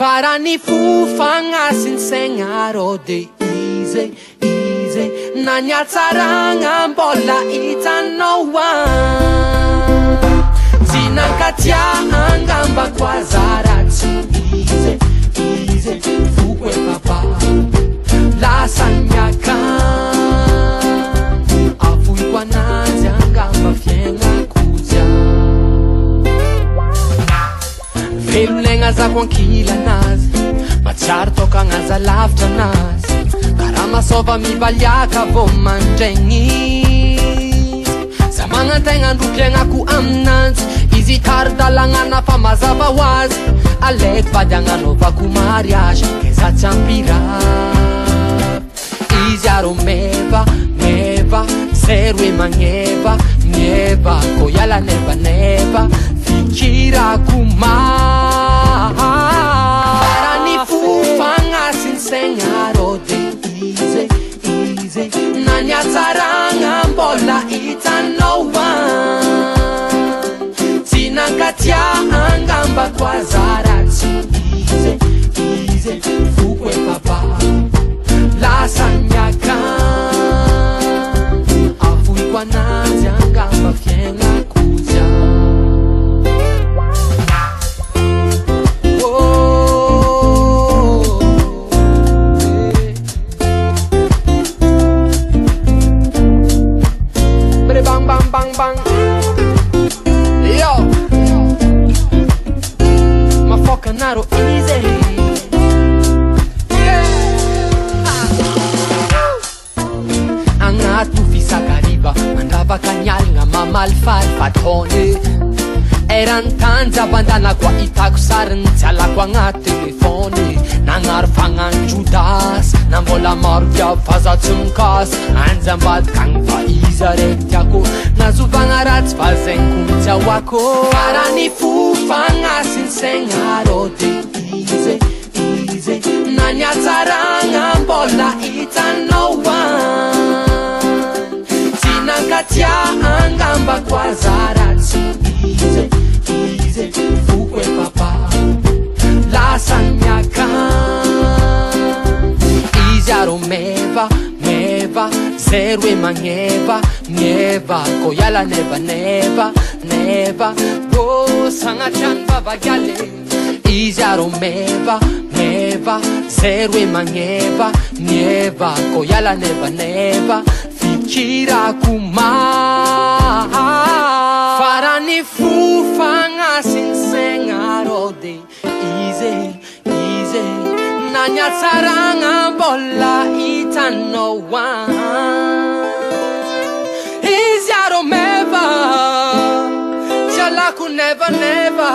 Farany fofagnasin segna de izy na niatsaragna mbola hitanao tsy nankatia angamba kwazara tsy izy foko e papa lasa niakany avoiko anazy angamba fiaignako zia velon'aigna zako ankilanazy matsiaro tokagnaza lavitra anazy karaha masova mivaliaka vo mandraigny za magnan-tegna andro-piaignako aminanjy izy taridalagnana fa mazava ho azy alaiko vady agnanovako mariage ke za tsy ampirava izy aro meva zero e magneva mieva ko iala nevaneva fikirako farany fofagnasin segna de izy na niatsaragna mbola hitanao tsy nankatia angamba kwazara tsy izy foko e papa lasa niakany avoiko anazy angamba fiaignako zia bang yo mafoka naro easy agnaty fisakariva mandravaka nialina mamaly falifatony erany tany jabandanako hitako sariny tsy alako agnaty telefony nagnary fagnandrodas na mbola maro tiavo fa za tsy mikasy anjambadika agny fa izy araiky tiako nazovagna ratsy fa zaigny ko tsy ahoako farany fofagnasin segna de izy na niatsaragna mbola hitanao tsy nankatia angamba kwazara tsy izy foko e papa lasa niakany izy aro meva zero e magneva ko iala nevaneva ro sagnatriany vavagiale izy aro meva zero e magneva ko iala nevaneva fikirako farany fofagnasin segna de izy na niatsaragna mbola hitanao izy aro meva tsy alako nevaneva